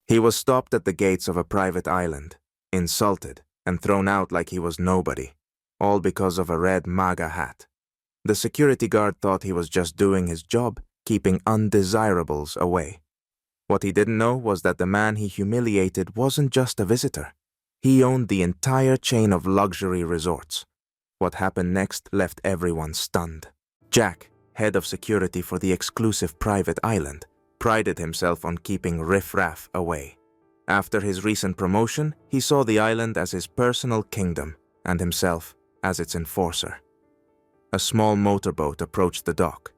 He was stopped at the gates of a private island, insulted, and thrown out like he was nobody, all because of a red MAGA hat. The security guard thought he was just doing his job, keeping undesirables away. What he didn't know was that the man he humiliated wasn't just a visitor. He owned the entire chain of luxury resorts. What happened next left everyone stunned. Jack, head of security for the exclusive private island, prided himself on keeping riff-raff away. After his recent promotion, he saw the island as his personal kingdom and himself as its enforcer. A small motorboat approached the dock,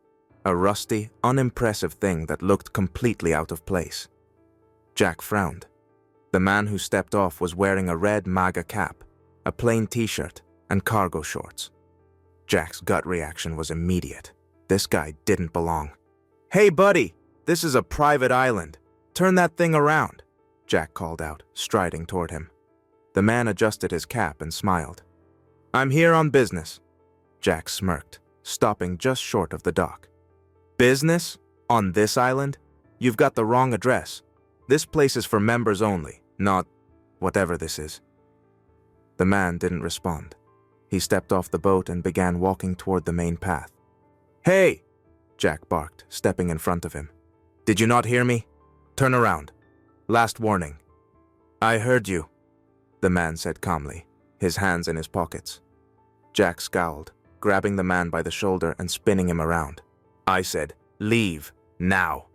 a rusty, unimpressive thing that looked completely out of place. Jack frowned. The man who stepped off was wearing a red MAGA cap, a plain t-shirt, and cargo shorts. Jack's gut reaction was immediate. This guy didn't belong. "Hey, buddy! This is a private island. Turn that thing around," Jack called out, striding toward him. The man adjusted his cap and smiled. "I'm here on business." Jack smirked, stopping just short of the dock. "Business? On this island? You've got the wrong address. This place is for members only, not whatever this is." The man didn't respond. He stepped off the boat and began walking toward the main path. "Hey!" Jack barked, stepping in front of him. "Did you not hear me? Turn around. Last warning." "I heard you," the man said calmly, his hands in his pockets. Jack scowled, grabbing the man by the shoulder and spinning him around. "I said, leave, now."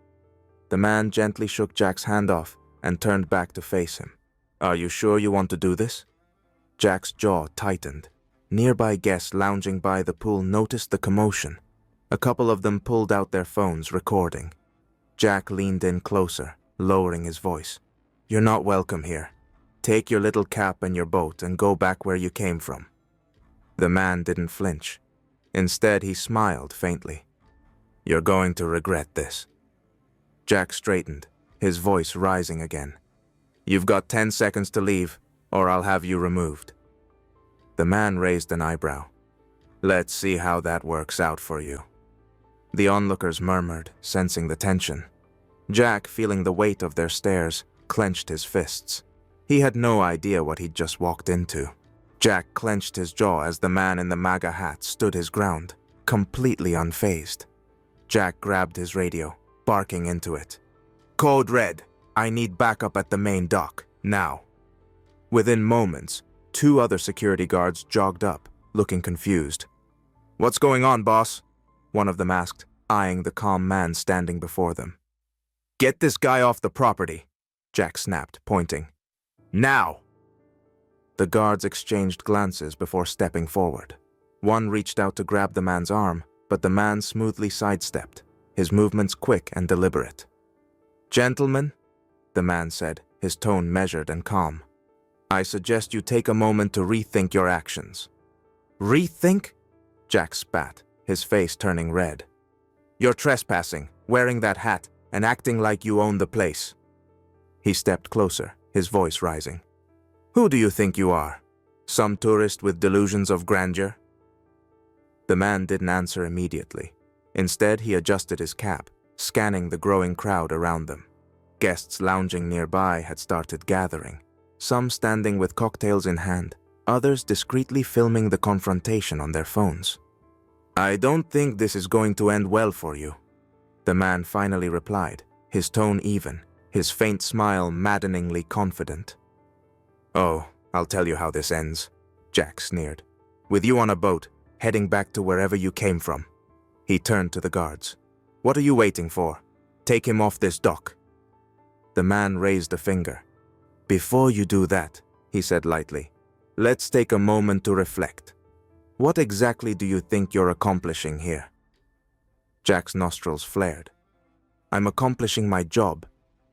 The man gently shook Jack's hand off and turned back to face him. "Are you sure you want to do this?" Jack's jaw tightened. Nearby guests lounging by the pool noticed the commotion. A couple of them pulled out their phones, recording. Jack leaned in closer, lowering his voice. "You're not welcome here. Take your little cap and your boat and go back where you came from." The man didn't flinch. Instead, he smiled faintly. "You're going to regret this." Jack straightened, his voice rising again. "You've got 10 seconds to leave, or I'll have you removed." The man raised an eyebrow. "Let's see how that works out for you." The onlookers murmured, sensing the tension. Jack, feeling the weight of their stares, clenched his fists. He had no idea what he'd just walked into. Jack clenched his jaw as the man in the MAGA hat stood his ground, completely unfazed. Jack grabbed his radio, barking into it. "Code Red, I need backup at the main dock, now." Within moments, 2 other security guards jogged up, looking confused. "What's going on, boss?" one of them asked, eyeing the calm man standing before them. "Get this guy off the property," Jack snapped, pointing. "Now!" The guards exchanged glances before stepping forward. One reached out to grab the man's arm, but the man smoothly sidestepped, his movements quick and deliberate. "Gentlemen," the man said, his tone measured and calm, "I suggest you take a moment to rethink your actions." "Rethink?" Jack spat, his face turning red. "You're trespassing, wearing that hat, and acting like you own the place." He stepped closer, his voice rising. "Who do you think you are? Some tourist with delusions of grandeur?" The man didn't answer immediately. Instead, he adjusted his cap, scanning the growing crowd around them. Guests lounging nearby had started gathering, some standing with cocktails in hand, others discreetly filming the confrontation on their phones. "I don't think this is going to end well for you," the man finally replied, his tone even, his faint smile maddeningly confident. "Oh, I'll tell you how this ends," Jack sneered. "With you on a boat, heading back to wherever you came from." He turned to the guards. "What are you waiting for? Take him off this dock." The man raised a finger. "Before you do that," he said lightly, "let's take a moment to reflect. What exactly do you think you're accomplishing here?" Jack's nostrils flared. "I'm accomplishing my job,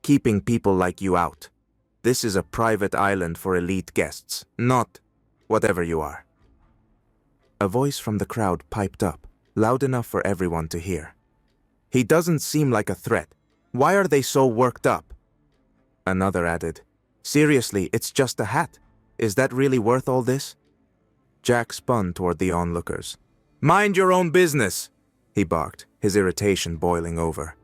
keeping people like you out. This is a private island for elite guests, not whatever you are." A voice from the crowd piped up, loud enough for everyone to hear. "He doesn't seem like a threat. Why are they so worked up?" Another added, "Seriously, it's just a hat. Is that really worth all this?" Jack spun toward the onlookers. "Mind your own business," he barked, his irritation boiling over.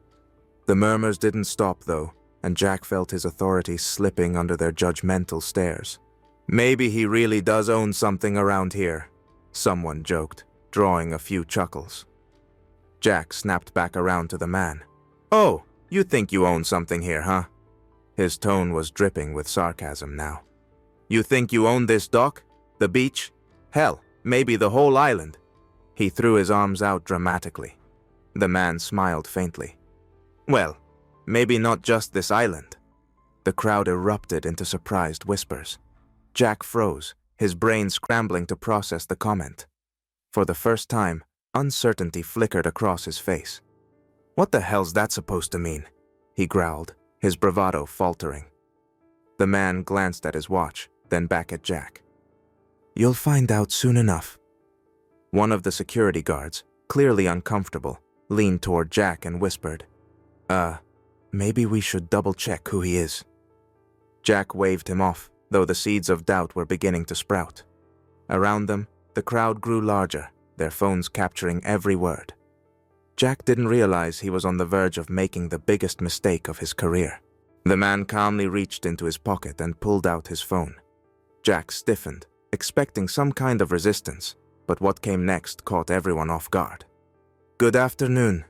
The murmurs didn't stop, though, and Jack felt his authorities slipping under their judgmental stares. "Maybe he really does own something around here," someone joked, drawing a few chuckles. Jack snapped back around to the man. "Oh, you think you own something here, huh?" His tone was dripping with sarcasm now. "You think you own this dock? The beach? Hell, maybe the whole island." He threw his arms out dramatically. The man smiled faintly. "Well, maybe not just this island." The crowd erupted into surprised whispers. Jack froze, his brain scrambling to process the comment. For the first time, uncertainty flickered across his face. "What the hell's that supposed to mean?" he growled, his bravado faltering. The man glanced at his watch, then back at Jack. "You'll find out soon enough." One of the security guards, clearly uncomfortable, leaned toward Jack and whispered, Maybe we should double-check who he is." Jack waved him off, though the seeds of doubt were beginning to sprout. Around them, the crowd grew larger, their phones capturing every word. Jack didn't realize he was on the verge of making the biggest mistake of his career. The man calmly reached into his pocket and pulled out his phone. Jack stiffened, expecting some kind of resistance, but what came next caught everyone off guard. "Good afternoon,"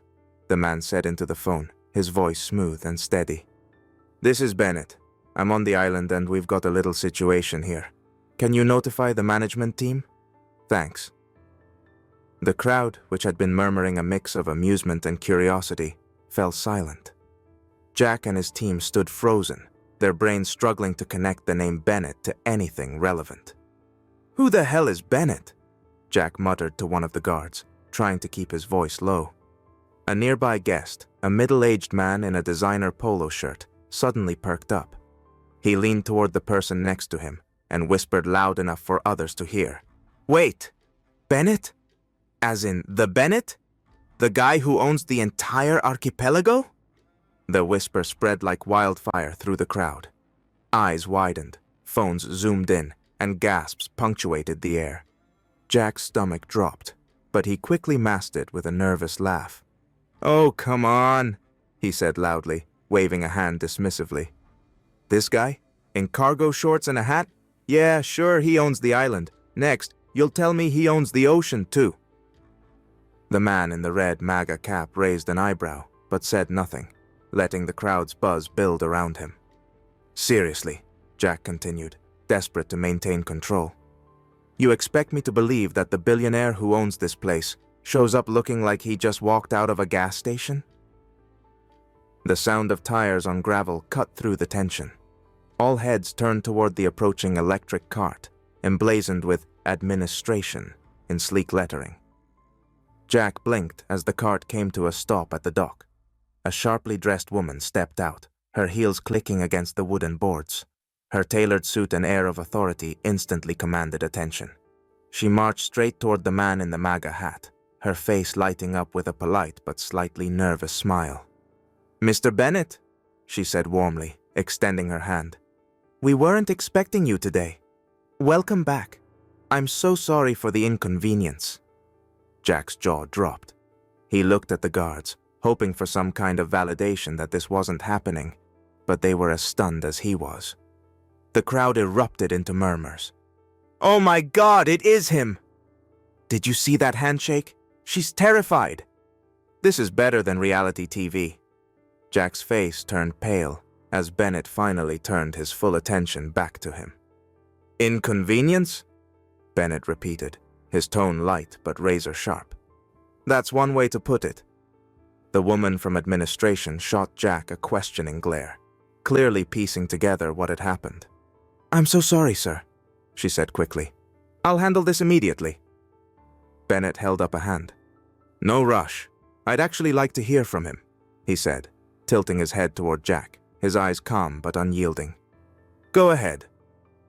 the man said into the phone, his voice smooth and steady. "This is Bennett. I'm on the island and we've got a little situation here. Can you notify the management team? Thanks." The crowd, which had been murmuring a mix of amusement and curiosity, fell silent. Jack and his team stood frozen, their brains struggling to connect the name Bennett to anything relevant. "Who the hell is Bennett?" Jack muttered to one of the guards, trying to keep his voice low. A nearby guest, a middle-aged man in a designer polo shirt, suddenly perked up. He leaned toward the person next to him and whispered loud enough for others to hear. "Wait, Bennett? As in the Bennett? The guy who owns the entire archipelago?" The whisper spread like wildfire through the crowd. Eyes widened, phones zoomed in, and gasps punctuated the air. Jack's stomach dropped, but he quickly masked it with a nervous laugh. "Oh, come on," he said loudly, waving a hand dismissively. "This guy? In cargo shorts and a hat? Yeah, sure, he owns the island. Next, you'll tell me he owns the ocean, too." The man in the red MAGA cap raised an eyebrow, but said nothing, letting the crowd's buzz build around him. "Seriously," Jack continued, desperate to maintain control. "You expect me to believe that the billionaire who owns this place shows up looking like he just walked out of a gas station?" The sound of tires on gravel cut through the tension. All heads turned toward the approaching electric cart, emblazoned with "Administration" in sleek lettering. Jack blinked as the cart came to a stop at the dock. A sharply dressed woman stepped out, her heels clicking against the wooden boards. Her tailored suit and air of authority instantly commanded attention. She marched straight toward the man in the MAGA hat, her face lighting up with a polite but slightly nervous smile. "Mr. Bennett," she said warmly, extending her hand. "We weren't expecting you today. Welcome back. I'm so sorry for the inconvenience." Jack's jaw dropped. He looked at the guards, hoping for some kind of validation that this wasn't happening, but they were as stunned as he was. The crowd erupted into murmurs. "Oh my God, it is him! Did you see that handshake? She's terrified!" This is better than reality TV. Jack's face turned pale as Bennett finally turned his full attention back to him. "Inconvenience?" Bennett repeated, his tone light but razor-sharp. "That's one way to put it." The woman from administration shot Jack a questioning glare, clearly piecing together what had happened. "I'm so sorry, sir," she said quickly. "I'll handle this immediately." Bennett held up a hand. "No rush. I'd actually like to hear from him," he said, tilting his head toward Jack, his eyes calm but unyielding. "Go ahead.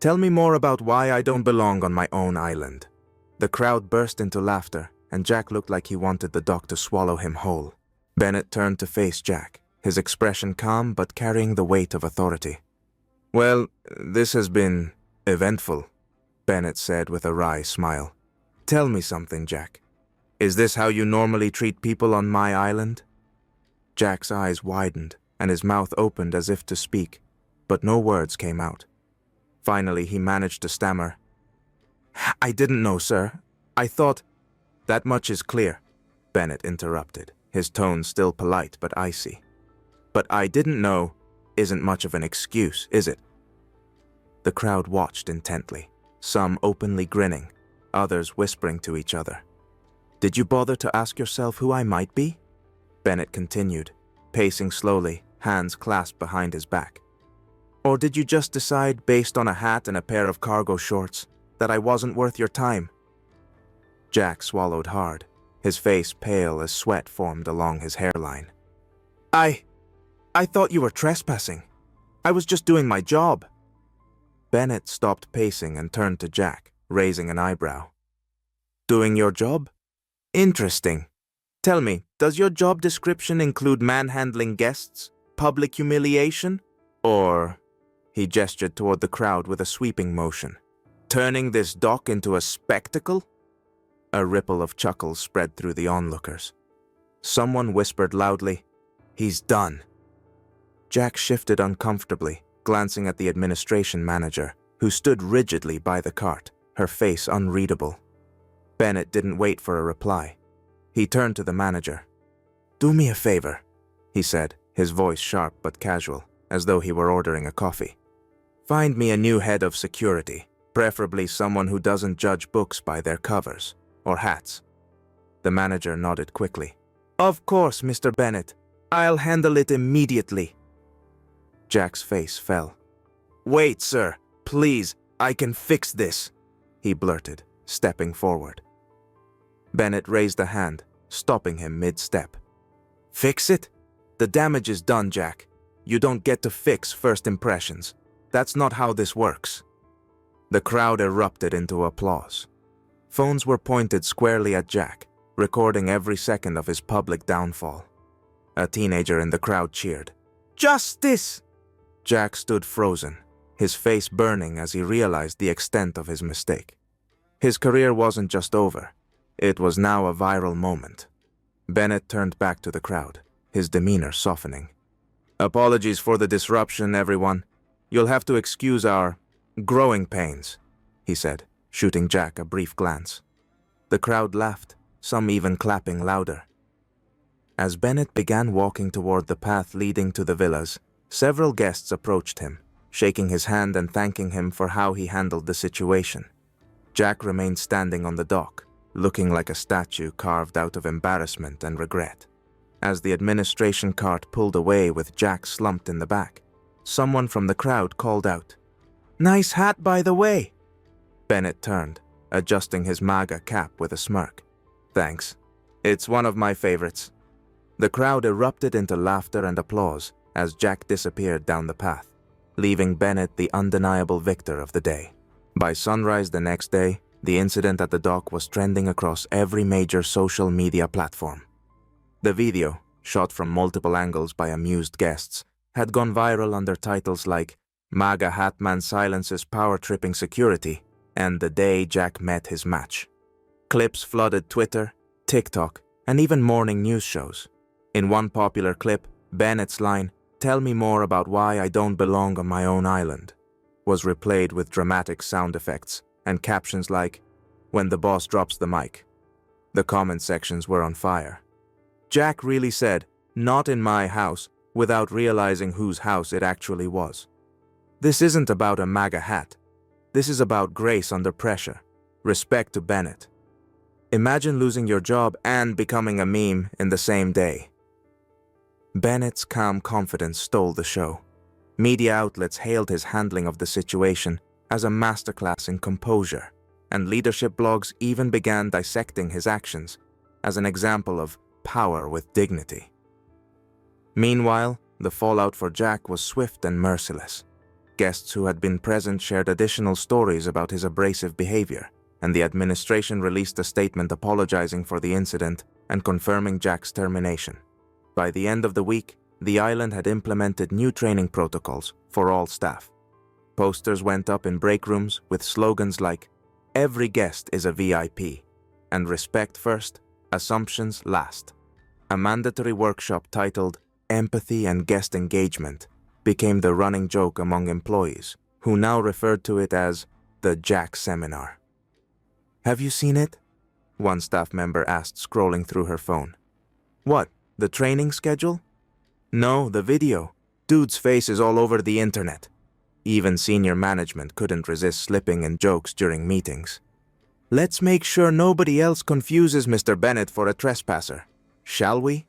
Tell me more about why I don't belong on my own island." The crowd burst into laughter, and Jack looked like he wanted the dock to swallow him whole. Bennett turned to face Jack, his expression calm but carrying the weight of authority. "Well, this has been eventful," Bennett said with a wry smile. "Tell me something, Jack. Is this how you normally treat people on my island?" Jack's eyes widened, and his mouth opened as if to speak, but no words came out. Finally, he managed to stammer, "I didn't know, sir. I thought—" "That much is clear," Bennett interrupted, his tone still polite but icy. "But I didn't know isn't much of an excuse, is it?" The crowd watched intently, some openly grinning, others whispering to each other. "Did you bother to ask yourself who I might be?" Bennett continued, pacing slowly, hands clasped behind his back. "Or did you just decide, based on a hat and a pair of cargo shorts, that I wasn't worth your time?" Jack swallowed hard, his face pale as sweat formed along his hairline. I thought you were trespassing. I was just doing my job." Bennett stopped pacing and turned to Jack, raising an eyebrow. "Doing your job? Interesting. Tell me, does your job description include manhandling guests, public humiliation, or—" he gestured toward the crowd with a sweeping motion, "turning this dock into a spectacle?" A ripple of chuckles spread through the onlookers. Someone whispered loudly, "He's done." Jack shifted uncomfortably, glancing at the administration manager, who stood rigidly by the cart, her face unreadable. Bennett didn't wait for a reply. He turned to the manager. "Do me a favor," he said, his voice sharp but casual, as though he were ordering a coffee. "Find me a new head of security, preferably someone who doesn't judge books by their covers, or hats." The manager nodded quickly. "Of course, Mr. Bennett. I'll handle it immediately." Jack's face fell. "Wait, sir. Please, I can fix this," he blurted, stepping forward. Bennett raised a hand, stopping him mid-step. "Fix it? The damage is done, Jack. You don't get to fix first impressions. That's not how this works." The crowd erupted into applause. Phones were pointed squarely at Jack, recording every second of his public downfall. A teenager in the crowd cheered. "Justice!" Jack stood frozen, his face burning as he realized the extent of his mistake. His career wasn't just over. It was now a viral moment. Bennett turned back to the crowd, his demeanor softening. "Apologies for the disruption, everyone. You'll have to excuse our growing pains," he said, shooting Jack a brief glance. The crowd laughed, some even clapping louder. As Bennett began walking toward the path leading to the villas, several guests approached him, shaking his hand and thanking him for how he handled the situation. Jack remained standing on the dock, looking like a statue carved out of embarrassment and regret. As the administration cart pulled away with Jack slumped in the back, someone from the crowd called out, "Nice hat, by the way." Bennett turned, adjusting his MAGA cap with a smirk. "Thanks. It's one of my favorites." The crowd erupted into laughter and applause as Jack disappeared down the path, leaving Bennett the undeniable victor of the day. By sunrise the next day, the incident at the dock was trending across every major social media platform. The video, shot from multiple angles by amused guests, had gone viral under titles like "MAGA-hat man silences power-tripping security" and "The day Jack met his match." Clips flooded Twitter, TikTok, and even morning news shows. In one popular clip, Bennett's line, "Tell me more about why I don't belong on my own island," was replayed with dramatic sound effects and captions like, "When the boss drops the mic." The comment sections were on fire. Jack really said, "Not in my house," without realizing whose house it actually was. This isn't about a MAGA hat. This is about grace under pressure, respect to Bennett. Imagine losing your job and becoming a meme in the same day. Bennett's calm confidence stole the show. Media outlets hailed his handling of the situation as a masterclass in composure, and leadership blogs even began dissecting his actions as an example of power with dignity. Meanwhile, the fallout for Jack was swift and merciless. Guests who had been present shared additional stories about his abrasive behavior, and the administration released a statement apologizing for the incident and confirming Jack's termination. By the end of the week, the island had implemented new training protocols for all staff. Posters went up in break rooms with slogans like, "Every guest is a VIP," and "Respect first, assumptions last." A mandatory workshop titled, empathy, and guest engagement became the running joke among employees, who now referred to it as the Jack Seminar. "Have you seen it?" one staff member asked, scrolling through her phone. "What, the training schedule?" "No, the video. Dude's face is all over the internet." Even senior management couldn't resist slipping in jokes during meetings. "Let's make sure nobody else confuses Mr. Bennett for a trespasser, shall we?"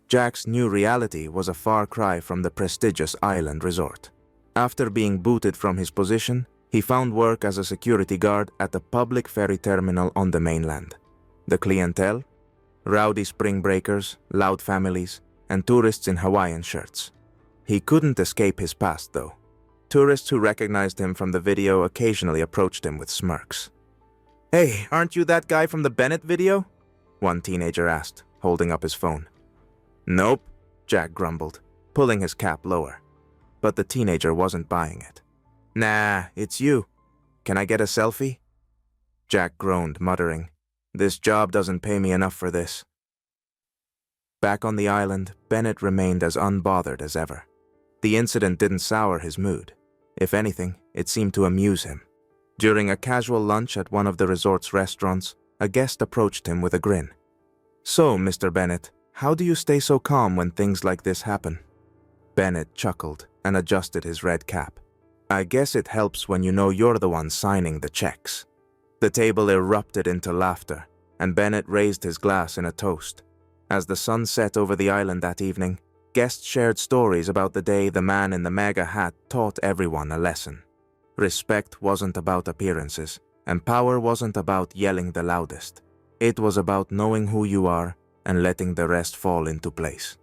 Jack's new reality was a far cry from the prestigious island resort. After being booted from his position, he found work as a security guard at the public ferry terminal on the mainland. The clientele? Rowdy spring breakers, loud families, and tourists in Hawaiian shirts. He couldn't escape his past, though. Tourists who recognized him from the video occasionally approached him with smirks. "Hey, aren't you that guy from the Bennett video?" one teenager asked, holding up his phone. "Nope," Jack grumbled, pulling his cap lower. But the teenager wasn't buying it. "Nah, it's you. Can I get a selfie?" Jack groaned, muttering, "This job doesn't pay me enough for this." Back on the island, Bennett remained as unbothered as ever. The incident didn't sour his mood. If anything, it seemed to amuse him. During a casual lunch at one of the resort's restaurants, a guest approached him with a grin. "So, Mr. Bennett, how do you stay so calm when things like this happen?" Bennett chuckled and adjusted his red cap. "I guess it helps when you know you're the one signing the checks." The table erupted into laughter, and Bennett raised his glass in a toast. As the sun set over the island that evening, guests shared stories about the day the man in the MAGA-hat taught everyone a lesson. Respect wasn't about appearances, and power wasn't about yelling the loudest. It was about knowing who you are and letting the rest fall into place.